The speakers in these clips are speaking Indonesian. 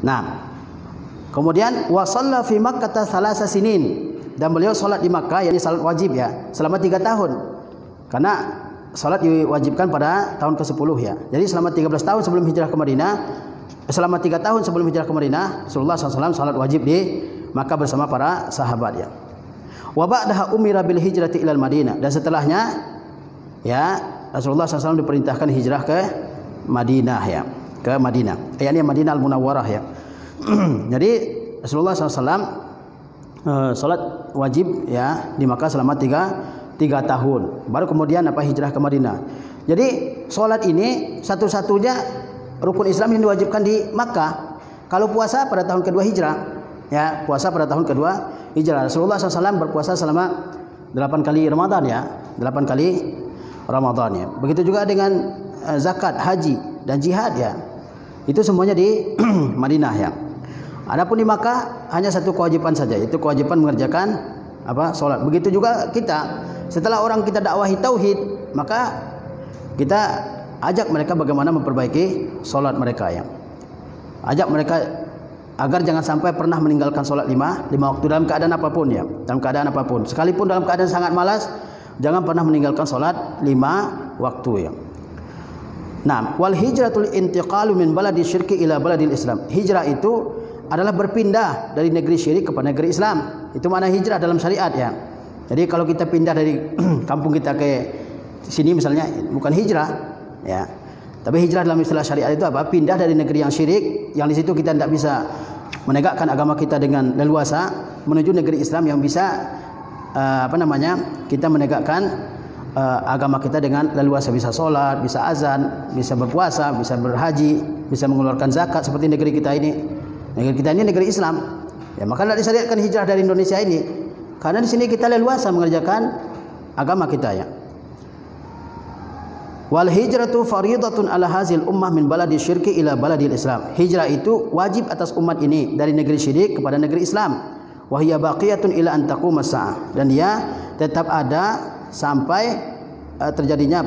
Nah, kemudian wa shalla fi Makkah thalatha sinin, dan beliau salat di Makkah, yakni salat wajib ya, selama 3 tahun. Karena salat diwajibkan pada tahun ke-10 ya. Jadi selama 13 tahun sebelum hijrah ke Madinah, selama 3 tahun sebelum hijrah ke Madinah, Rasulullah SAW salat wajib di Makkah bersama para sahabat ya. Wa ba'daha umira bil hijrati ilal Madinah, dan setelahnya ya Rasulullah SAW diperintahkan hijrah ke Madinah ya, ke Madinah. Yakni Madinah Al-Munawwarah ya. Jadi Rasulullah SAW salat wajib ya di Makkah selama 3 tahun. Baru kemudian hijrah ke Madinah. Jadi salat ini satu-satunya rukun Islam yang diwajibkan di Makkah. Kalau puasa pada tahun kedua hijrah, ya puasa pada tahun kedua hijrah. Rasulullah SAW berpuasa selama 8 kali Ramadan ya, 8 kali Ramadan ya. Begitu juga dengan zakat, haji dan jihad ya. Itu semuanya di Madinah ya. Adapun di Makkah hanya satu kewajiban saja, yaitu kewajiban mengerjakan salat. Begitu juga kita, setelah orang kita dakwahi tauhid, maka kita ajak mereka bagaimana memperbaiki salat mereka ya. Ajak mereka agar jangan sampai pernah meninggalkan salat 5 waktu dalam keadaan apapun ya, dalam keadaan apapun. Sekalipun dalam keadaan sangat malas, jangan pernah meninggalkan salat 5 waktu ya. Nah, wal hijratul intiqalu min baladi syirki ila baladil Islam. Hijrah itu adalah berpindah dari negeri syirik kepada negeri Islam. Itu makna hijrah dalam syariat ya. Jadi kalau kita pindah dari kampung kita ke sini misalnya, bukan hijrah ya. Tapi hijrah dalam istilah syariat itu apa? Pindah dari negeri yang syirik, yang di situ kita tidak bisa menegakkan agama kita dengan leluasa, menuju negeri Islam yang bisa kita menegakkan agama kita dengan leluasa, bisa sholat, bisa azan, bisa berpuasa, bisa berhaji, bisa mengeluarkan zakat seperti negeri kita ini. Negeri kita ini negeri Islam. Ya, maka tidak disyariatkan hijrah dari Indonesia ini, karena di sini kita leluasa mengerjakan agama kita ya. Wal hijratu fariidatun ala hazil ummah min baladi syirki ila baladil Islam. Hijrah itu wajib atas umat ini dari negeri syirik kepada negeri Islam. Wa hiya baqiyatun ila an taqumas saah, dan dia tetap ada sampai terjadinya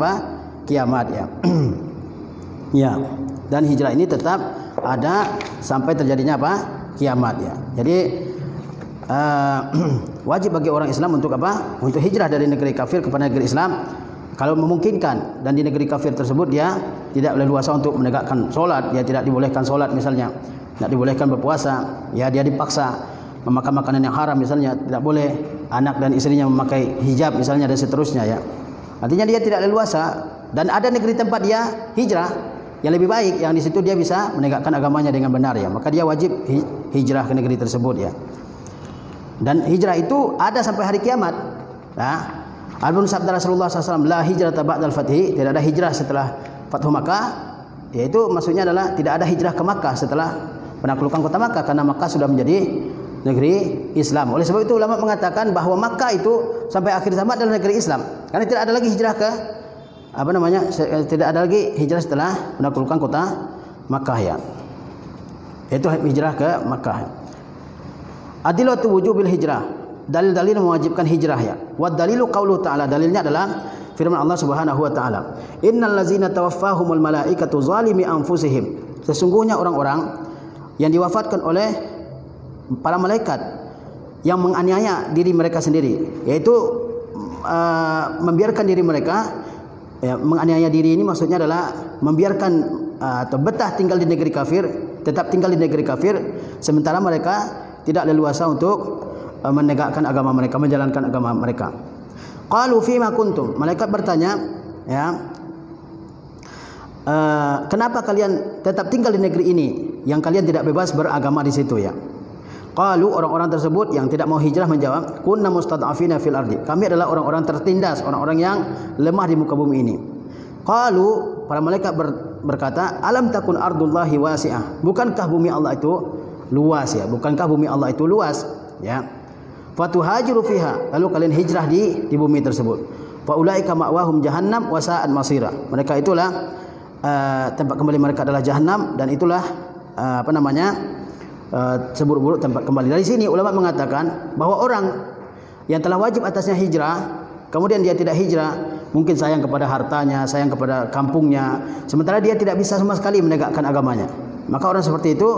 kiamat ya. Ya, dan hijrah ini tetap ada sampai terjadinya kiamat ya. Jadi wajib bagi orang Islam untuk untuk hijrah dari negeri kafir kepada negeri Islam kalau memungkinkan, dan di negeri kafir tersebut dia tidak leluasa untuk menegakkan solat, dia tidak dibolehkan solat misalnya, tidak dibolehkan berpuasa, ya dia dipaksa memakan makanan yang haram misalnya, tidak boleh anak dan istrinya memakai hijab misalnya, dan seterusnya ya. Artinya dia tidak leluasa, dan ada negeri tempat dia hijrah yang lebih baik, yang di situ dia bisa menegakkan agamanya dengan benar ya, maka dia wajib hijrah ke negeri tersebut ya. Dan hijrah itu ada sampai hari kiamat. Nah, Adapun sabda Rasulullah SAW, la hijrata ba'dal fathi, tidak ada hijrah setelah Fathu Makkah, yaitu maksudnya adalah tidak ada hijrah ke Makkah setelah penaklukan kota Makkah, karena Makkah sudah menjadi negeri Islam. Oleh sebab itu ulama mengatakan bahwa Makkah itu sampai akhir zaman adalah negeri Islam, karena tidak ada lagi hijrah ke tidak ada lagi hijrah setelah penaklukan kota Makkah ya. Itu hijrah ke Makkah. Adilatu wujubil hijrah, dalil-dalil mewajibkan hijrah ya. Wa dalilu qauluhu ta'ala, dalilnya adalah firman Allah Subhanahu wa taala, innal ladzina tawaffahumul malaikatu zalimi anfusihim. Sesungguhnya orang-orang yang diwafatkan oleh para malaikat yang menganiaya diri mereka sendiri, yaitu membiarkan diri mereka ya, menganiaya diri ini maksudnya adalah membiarkan atau betah tinggal di negeri kafir, tetap tinggal di negeri kafir sementara mereka tidak leluasa untuk menegakkan agama mereka, menjalankan agama mereka. Qalu fima kuntum, malaikat bertanya ya, kenapa kalian tetap tinggal di negeri ini yang kalian tidak bebas beragama di situ ya. Qalu, orang-orang tersebut yang tidak mau hijrah menjawab, kunna mustad'afina fil ardi, kami adalah orang-orang tertindas, orang-orang yang lemah di muka bumi ini. Qalu, para malaikat berkata, alam takun ardullahi wasi'ah, bukankah bumi Allah itu luas ya, bukankah bumi Allah itu luas ya. Fatuhajiru fiha, lalu kalian hijrah di bumi tersebut. Fa ulaika ma'wahum jahannam wa sa'at masira, mereka itulah tempat kembali mereka adalah jahannam, dan itulah seburuk-buruk tempat kembali. Dari sini ulama mengatakan bahwa orang yang telah wajib atasnya hijrah kemudian dia tidak hijrah, mungkin sayang kepada hartanya, sayang kepada kampungnya, sementara dia tidak bisa sama sekali menegakkan agamanya, maka orang seperti itu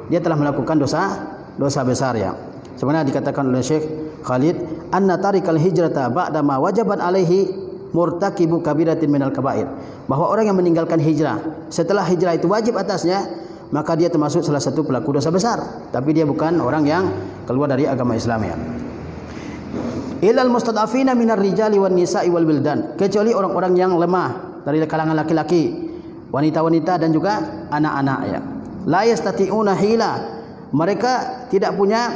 dia telah melakukan dosa besar ya. Sebenarnya dikatakan oleh Syekh Khalid, anna tarikal hijrata ba'da ma wajaban alaihi murtakibu kabiratin minal kabair. Bahwa orang yang meninggalkan hijrah setelah hijrah itu wajib atasnya, maka dia termasuk salah satu pelaku dosa besar, tapi dia bukan orang yang keluar dari agama Islam ya. Ilal mustad'afina minar rijali wan nisa'i wal wildan, kecuali orang-orang yang lemah dari kalangan laki-laki, wanita-wanita dan juga anak-anak ya. La yastati'una hila, mereka tidak punya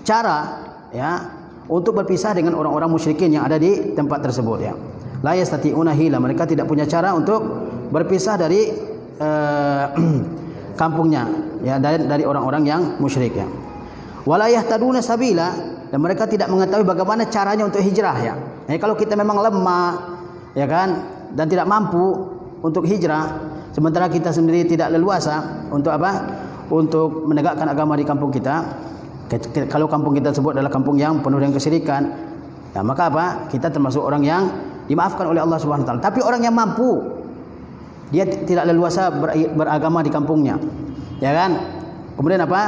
cara ya untuk berpisah dengan orang-orang musyrikin yang ada di tempat tersebut ya. La yastati'una hila, mereka tidak punya cara untuk berpisah dari kampungnya ya, dari orang-orang yang musyrik ya. Wala yahtaduna sabila, dan mereka tidak mengetahui bagaimana caranya untuk hijrah ya. Nah, kalau kita memang lemah ya kan dan tidak mampu untuk hijrah, sementara kita sendiri tidak leluasa untuk apa? Untuk menegakkan agama di kampung kita. Kalau kampung kita tersebut adalah kampung yang penuh dengan kesyirikan, ya, maka apa? Kita termasuk orang yang dimaafkan oleh Allah Subhanahu wa taala. Tapi orang yang mampu, dia tidak leluasa beragama di kampungnya, ya kan? Kemudian apa?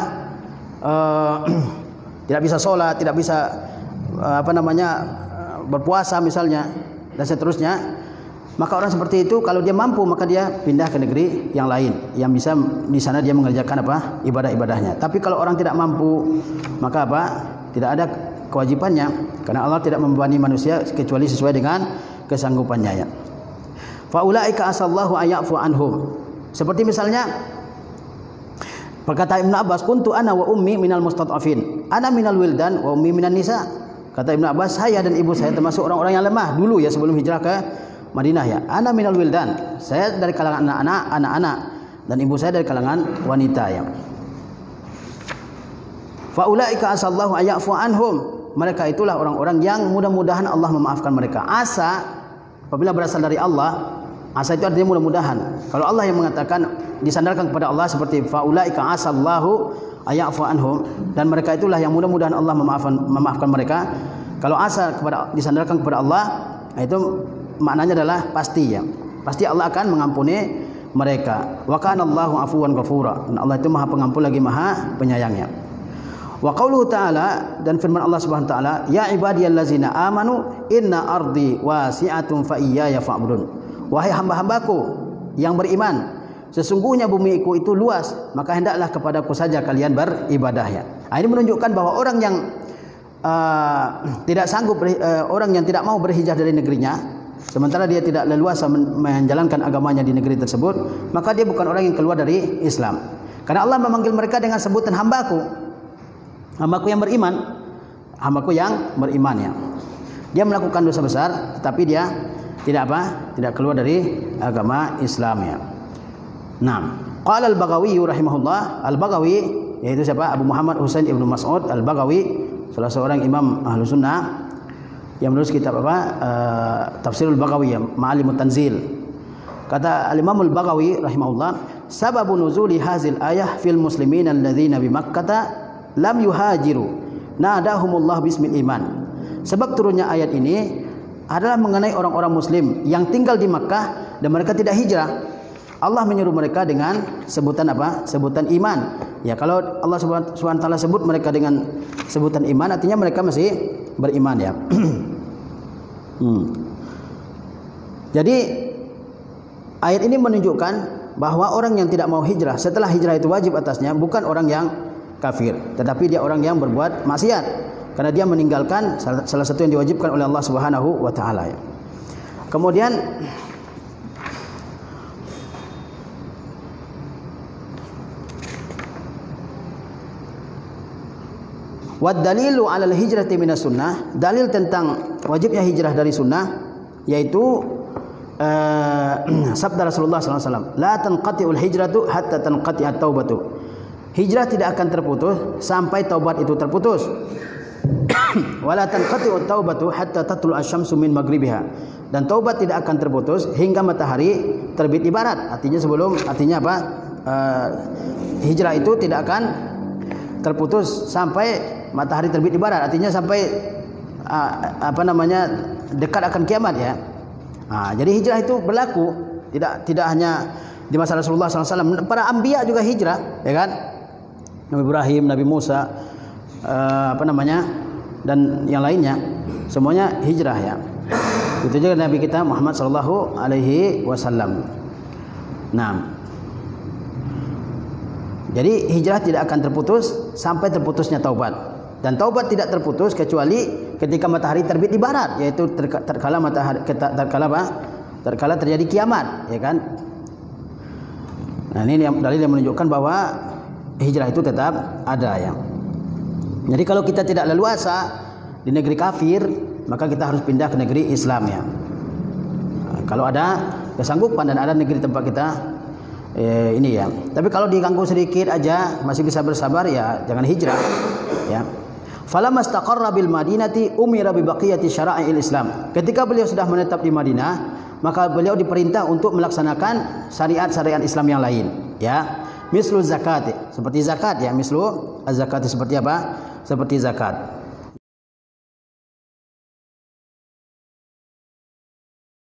Tidak bisa sholat, tidak bisa berpuasa misalnya, dan seterusnya. Maka orang seperti itu kalau dia mampu, maka dia pindah ke negeri yang lain yang bisa di sana dia mengerjakan apa? Ibadah-ibadahnya. Tapi kalau orang tidak mampu, maka apa? Tidak ada kewajibannya, karena Allah tidak membebani manusia kecuali sesuai dengan kesanggupannya ya. Fa ulaika asallahu ayyafu anhum. Seperti misalnya perkataan Ibnu Abbas, kuntu ana wa ummi minal mustad'afin. Ana minal wildan wa ummi minan nisa. Kata Ibnu Abbas, saya dan ibu saya termasuk orang-orang yang lemah dulu ya sebelum hijrah ke Madinah ya. Ana minal wildan, saya dari kalangan anak-anak dan ibu saya dari kalangan wanita ya. Fa ulaika asallahu ayyafu anhum. Mereka itulah orang-orang yang mudah-mudahan Allah memaafkan mereka. Asa apabila berasal dari Allah, asa itu artinya mudah-mudahan. Kalau Allah yang mengatakan disandarkan kepada Allah seperti fa ulaika asallahu ayyafu anhum, dan mereka itulah yang mudah-mudahan Allah memaafkan mereka. Kalau asa disandarkan kepada Allah, itu maknanya adalah pasti ya. Pasti Allah akan mengampuni mereka. Wa kana Allahu afuwan ghafura. Dan Allah itu Maha Pengampun lagi Maha Penyayangnya. Wa qauluhu ta'ala, dan firman Allah Subhanahu wa taala, ya ibadiyallazina amanu inna ardi wasi'atun fa iyaya fa'budun. Wahai hamba-hambaku yang beriman, sesungguhnya bumiku itu luas, maka hendaklah kepadaku saja kalian beribadah ya. Ini menunjukkan bahwa orang yang tidak sanggup, orang yang tidak mau berhijrah dari negerinya, sementara dia tidak leluasa menjalankan agamanya di negeri tersebut, maka dia bukan orang yang keluar dari Islam. Karena Allah memanggil mereka dengan sebutan hambaku, hambaku yang beriman, hambaku yang beriman ya. Dia melakukan dosa besar, tetapi dia tidak keluar dari agama Islam ya. Nah, qala al-Baghawi rahimahullah, al-Baghawi yaitu siapa? Abu Muhammad Husain ibnu Mas'ud al-Baghawi, salah seorang imam ahlu sunnah yang menulis kitab Tafsirul Baghawi, Ma'alimut Tanzil. Kata al-Imam al-Baghawi rahimahullah, sababu nuzuli hazil ayah fil muslimin alladzina bi Makkah lam yuhajiru nadahumullah bismil iman. Sebab turunnya ayat ini adalah mengenai orang-orang muslim yang tinggal di Makkah dan mereka tidak hijrah. Allah menyuruh mereka dengan sebutan apa? Sebutan iman. Ya, kalau Allah Subhanahu wa taala sebut mereka dengan sebutan iman, artinya mereka masih beriman ya. Jadi ayat ini menunjukkan bahwa orang yang tidak mau hijrah setelah hijrah itu wajib atasnya bukan orang yang kafir, tetapi dia orang yang berbuat maksiat karena dia meninggalkan salah satu yang diwajibkan oleh Allah Subhanahu wa taala ya. Kemudian wad dalilu 'alal hijrati minas sunnah, dalil tentang wajibnya hijrah dari sunnah yaitu sabda Rasulullah sallallahu alaihi wasallam, la tanqati'ul hijratu hatta tanqati'at taubatu. Hijrah tidak akan terputus sampai taubat itu terputus. Wala tanqati'ut taubatu hatta tatlu asy-syamsu min maghribiha. Dan taubat tidak akan terputus hingga matahari terbit di barat. Artinya apa? Hijrah itu tidak akan terputus sampai matahari terbit di barat, artinya sampai dekat akan kiamat ya. Jadi hijrah itu berlaku, tidak hanya di masa Rasulullah SAW. Para anbiya juga hijrah, ya kan? Nabi Ibrahim, Nabi Musa, dan yang lainnya, semuanya hijrah ya. Itu juga Nabi kita Muhammad sallallahu alaihi wasallam. Nah, jadi hijrah tidak akan terputus sampai terputusnya taubat. Dan taubat tidak terputus kecuali ketika matahari terbit di barat, yaitu terkala terjadi kiamat, ya kan? Nah, ini dalil yang menunjukkan bahwa hijrah itu tetap ada ya. Jadi kalau kita tidak leluasa di negeri kafir, maka kita harus pindah ke negeri Islam ya. Nah, kalau ada kesanggupan dan ada negeri tempat kita ini ya. Tapi kalau diganggu sedikit aja masih bisa bersabar ya, jangan hijrah ya. Falamma istaqarra bil Madinati umira bi baqiyati syara'il Islam. Ketika beliau sudah menetap di Madinah, maka beliau diperintah untuk melaksanakan syariat-syariat Islam yang lain ya. Mislu zakat, seperti zakat ya, mislu az-zakat seperti apa? Seperti zakat.